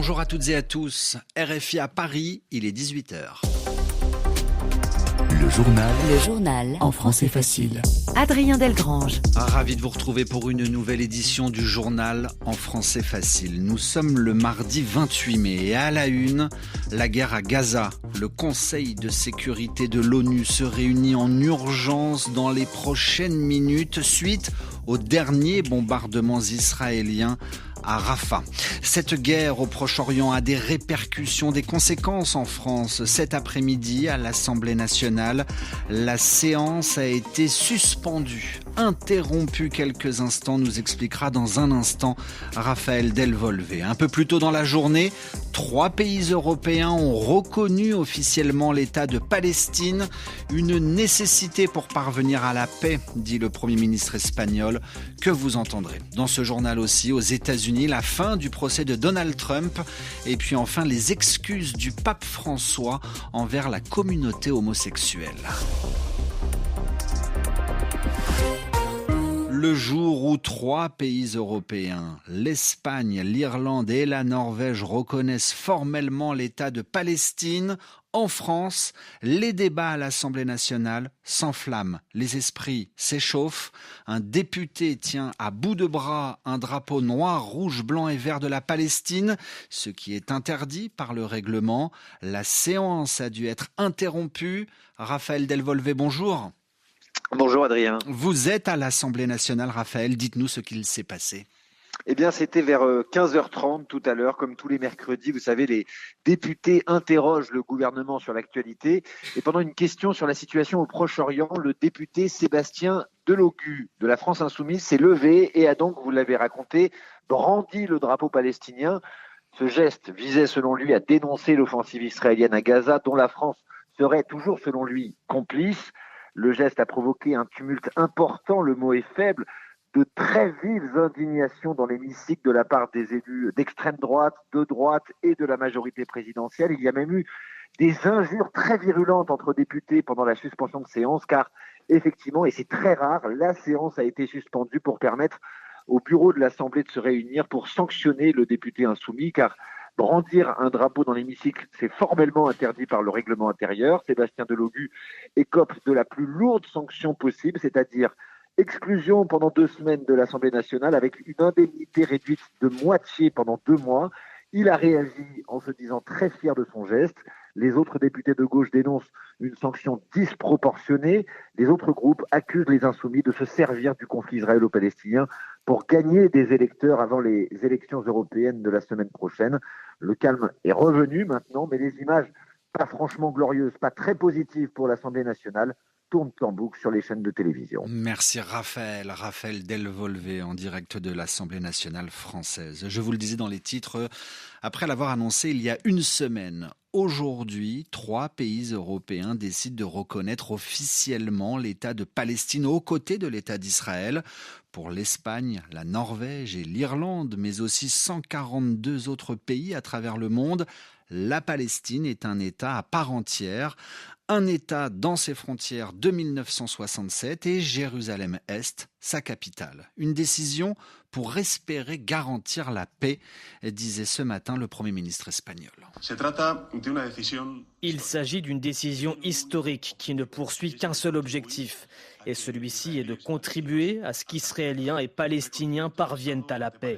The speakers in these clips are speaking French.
Bonjour à toutes et à tous. RFI à Paris, il est 18h. Le journal en français facile. Adrien Delgrange. Ravi de vous retrouver pour une nouvelle édition du journal en français facile. Nous sommes le mardi 28 mai et à la une, la guerre à Gaza. Le Conseil de sécurité de l'ONU se réunit en urgence dans les prochaines minutes suite aux derniers bombardements israéliens à Rafah. Cette guerre au Proche-Orient a des répercussions, des conséquences en France. Cet après-midi, à l'Assemblée nationale, la séance a été suspendue, interrompue quelques instants, nous expliquera dans un instant Raphaël Delvolvé. Un peu plus tôt dans la journée, 3 pays européens ont reconnu officiellement l'État de Palestine, une nécessité pour parvenir à la paix, dit le Premier ministre espagnol, que vous entendrez. Dans ce journal aussi, aux États-Unis, la fin du procès de Donald Trump et puis enfin les excuses du pape François envers la communauté homosexuelle. Le jour où 3 pays européens, l'Espagne, l'Irlande et la Norvège reconnaissent formellement l'État de Palestine, en France, les débats à l'Assemblée nationale s'enflamment, les esprits s'échauffent. Un député tient à bout de bras un drapeau noir, rouge, blanc et vert de la Palestine, ce qui est interdit par le règlement. La séance a dû être interrompue. Raphaël Delvolvé, bonjour. Bonjour Adrien. Vous êtes à l'Assemblée nationale, Raphaël. Dites-nous ce qu'il s'est passé. Eh bien, c'était vers 15h30 tout à l'heure, comme tous les mercredis. Vous savez, les députés interrogent le gouvernement sur l'actualité. Et pendant une question sur la situation au Proche-Orient, le député Sébastien Delogu de la France Insoumise s'est levé et a donc, vous l'avez raconté, brandi le drapeau palestinien. Ce geste visait, selon lui, à dénoncer l'offensive israélienne à Gaza, dont la France serait toujours, selon lui, complice. Le geste a provoqué un tumulte important, le mot est faible, de très vives indignations dans l'hémicycle de la part des élus d'extrême droite, de droite et de la majorité présidentielle. Il y a même eu des injures très virulentes entre députés pendant la suspension de séance, car effectivement, et c'est très rare, la séance a été suspendue pour permettre au bureau de l'Assemblée de se réunir pour sanctionner le député insoumis, car brandir un drapeau dans l'hémicycle, c'est formellement interdit par le règlement intérieur. Sébastien Delogu écope de la plus lourde sanction possible, c'est-à-dire exclusion pendant 2 semaines de l'Assemblée nationale avec une indemnité réduite de moitié pendant 2 mois. Il a réagi en se disant très fier de son geste. Les autres députés de gauche dénoncent une sanction disproportionnée. Les autres groupes accusent les insoumis de se servir du conflit israélo-palestinien pour gagner des électeurs avant les élections européennes de la semaine prochaine. Le calme est revenu maintenant, mais les images pas franchement glorieuses, pas très positives pour l'Assemblée nationale, tournent en boucle sur les chaînes de télévision. Merci Raphaël Delvolvé en direct de l'Assemblée nationale française. Je vous le disais dans les titres, après l'avoir annoncé il y a une semaine, aujourd'hui, 3 pays européens décident de reconnaître officiellement l'État de Palestine aux côtés de l'État d'Israël. Pour l'Espagne, la Norvège et l'Irlande, mais aussi 142 autres pays à travers le monde, la Palestine est un État à part entière, un État dans ses frontières de 1967 et Jérusalem-Est, sa capitale. Une décision pour espérer garantir la paix, disait ce matin le Premier ministre espagnol. Il s'agit d'une décision historique qui ne poursuit qu'un seul objectif, et celui-ci est de contribuer à ce qu'Israéliens et Palestiniens parviennent à la paix.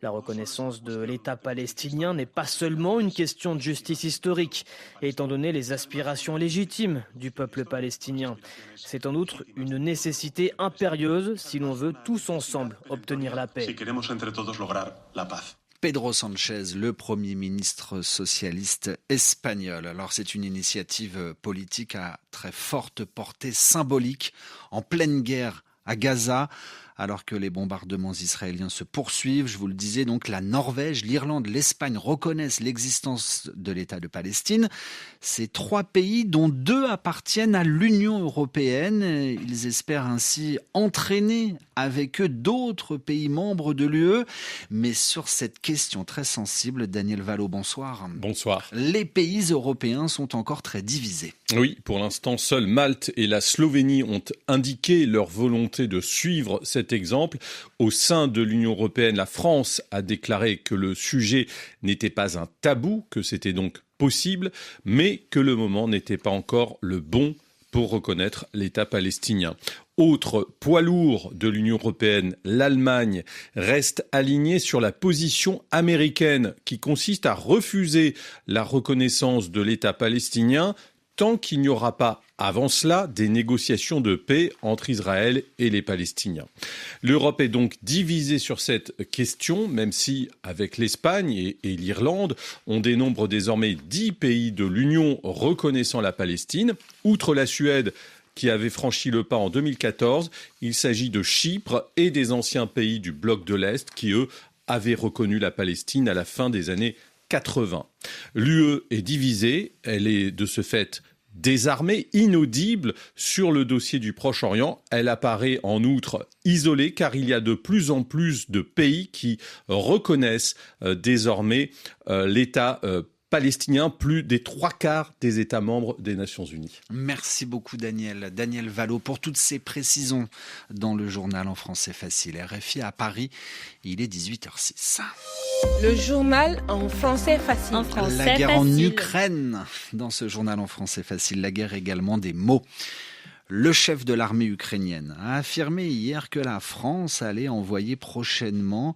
La reconnaissance de l'État palestinien n'est pas seulement une question de justice historique, étant donné les aspirations légitimes du peuple palestinien. C'est en outre une nécessité impérieuse si l'on veut tous ensemble obtenir la paix. Pedro Sánchez, le Premier ministre socialiste espagnol. Alors c'est une initiative politique à très forte portée symbolique en pleine guerre à Gaza. Alors que les bombardements israéliens se poursuivent, je vous le disais, donc la Norvège, l'Irlande, l'Espagne reconnaissent l'existence de l'État de Palestine. Ces 3 pays, dont 2 appartiennent à l'Union européenne, ils espèrent ainsi entraîner avec eux d'autres pays membres de l'UE. Mais sur cette question très sensible, Daniel Vallot, bonsoir. Bonsoir. Les pays européens sont encore très divisés. Oui, pour l'instant, seuls Malte et la Slovénie ont indiqué leur volonté de suivre cette cet exemple. Au sein de l'Union européenne, la France a déclaré que le sujet n'était pas un tabou, que c'était donc possible, mais que le moment n'était pas encore le bon pour reconnaître l'État palestinien. Autre poids lourd de l'Union européenne, l'Allemagne reste alignée sur la position américaine qui consiste à refuser la reconnaissance de l'État palestinien tant qu'il n'y aura pas, avant cela, des négociations de paix entre Israël et les Palestiniens. L'Europe est donc divisée sur cette question, même si, avec l'Espagne et l'Irlande, on dénombre désormais 10 pays de l'Union reconnaissant la Palestine. Outre la Suède, qui avait franchi le pas en 2014, il s'agit de Chypre et des anciens pays du bloc de l'Est qui, eux, avaient reconnu la Palestine à la fin des années 80. L'UE est divisée, elle est de ce fait désarmée, inaudible sur le dossier du Proche-Orient. Elle apparaît en outre isolée car il y a de plus en plus de pays qui reconnaissent désormais l'État palestinien, plus des 3/4 des États membres des Nations Unies. Merci beaucoup Daniel Vallot pour toutes ces précisions dans le journal en français facile. RFI à Paris, il est 18h06. Le journal en français facile. La guerre en Ukraine, dans ce journal en français facile, la guerre également des mots. Le chef de l'armée ukrainienne a affirmé hier que la France allait envoyer prochainement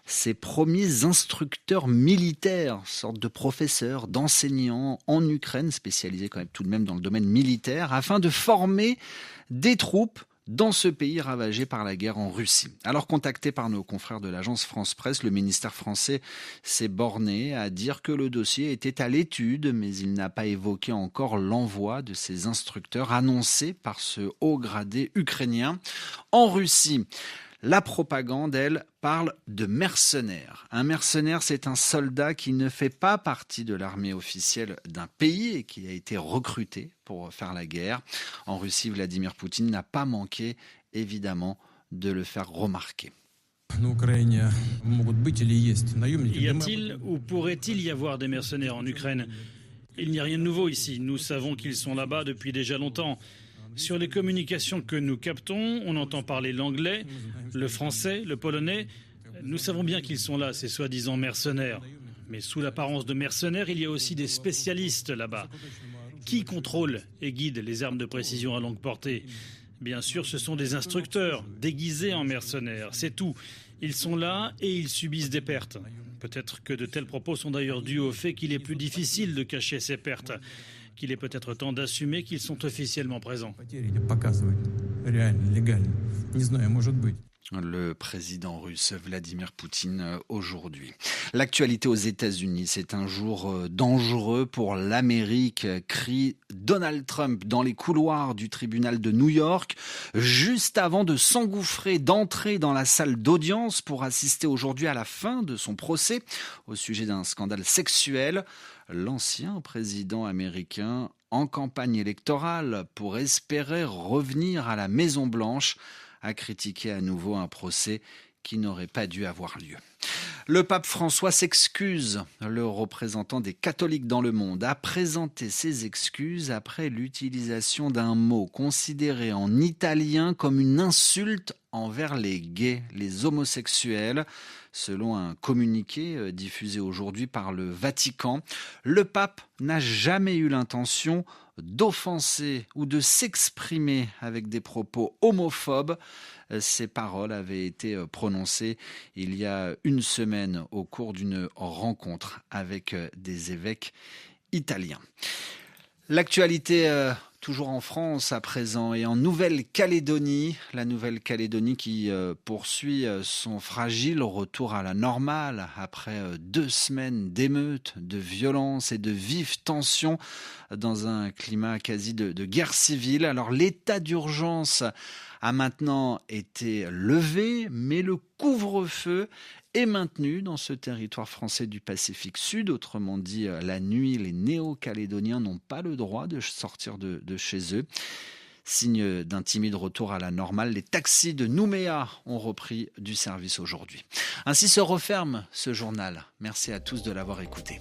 ses premiers instructeurs militaires, sorte de professeurs, d'enseignants en Ukraine, spécialisés quand même tout de même dans le domaine militaire, afin de former des troupes dans ce pays ravagé par la guerre en Russie. Alors contacté par nos confrères de l'agence France-Presse, le ministère français s'est borné à dire que le dossier était à l'étude, mais il n'a pas évoqué encore l'envoi de ces instructeurs annoncés par ce haut gradé ukrainien en Russie. La propagande, elle, parle de mercenaires. Un mercenaire, c'est un soldat qui ne fait pas partie de l'armée officielle d'un pays et qui a été recruté pour faire la guerre. En Russie, Vladimir Poutine n'a pas manqué, évidemment, de le faire remarquer. Y a-t-il ou pourrait-il y avoir des mercenaires en Ukraine ? Il n'y a rien de nouveau ici. Nous savons qu'ils sont là-bas depuis déjà longtemps. Sur les communications que nous captons, on entend parler l'anglais, le français, le polonais. Nous savons bien qu'ils sont là, ces soi-disant mercenaires. Mais sous l'apparence de mercenaires, il y a aussi des spécialistes là-bas. Qui contrôle et guide les armes de précision à longue portée ? Bien sûr, ce sont des instructeurs, déguisés en mercenaires, c'est tout. Ils sont là et ils subissent des pertes. Peut-être que de tels propos sont d'ailleurs dus au fait qu'il est plus difficile de cacher ces pertes. Qu'il est peut-être temps d'assumer qu'ils sont officiellement présents. Le président russe Vladimir Poutine aujourd'hui. L'actualité aux États-Unis, c'est un jour dangereux pour l'Amérique, crie Donald Trump dans les couloirs du tribunal de New York, juste avant de s'engouffrer, d'entrer dans la salle d'audience pour assister aujourd'hui à la fin de son procès au sujet d'un scandale sexuel. L'ancien président américain, en campagne électorale pour espérer revenir à la Maison-Blanche, a critiqué à nouveau un procès qui n'aurait pas dû avoir lieu. Le pape François s'excuse. Le représentant des catholiques dans le monde a présenté ses excuses après l'utilisation d'un mot considéré en italien comme une insulte envers les gays, les homosexuels. Selon un communiqué diffusé aujourd'hui par le Vatican, le pape n'a jamais eu l'intention d'offenser ou de s'exprimer avec des propos homophobes. Ces paroles avaient été prononcées il y a une semaine au cours d'une rencontre avec des évêques italiens. L'actualité toujours en France à présent et en Nouvelle-Calédonie. La Nouvelle-Calédonie qui poursuit son fragile retour à la normale après 2 semaines d'émeutes, de violences et de vives tensions dans un climat quasi de guerre civile. Alors l'état d'urgence a maintenant été levé, mais le couvre-feu est maintenu dans ce territoire français du Pacifique Sud. Autrement dit, la nuit, les Néo-Calédoniens n'ont pas le droit de sortir de chez eux. Signe d'un timide retour à la normale, les taxis de Nouméa ont repris du service aujourd'hui. Ainsi se referme ce journal. Merci à tous de l'avoir écouté.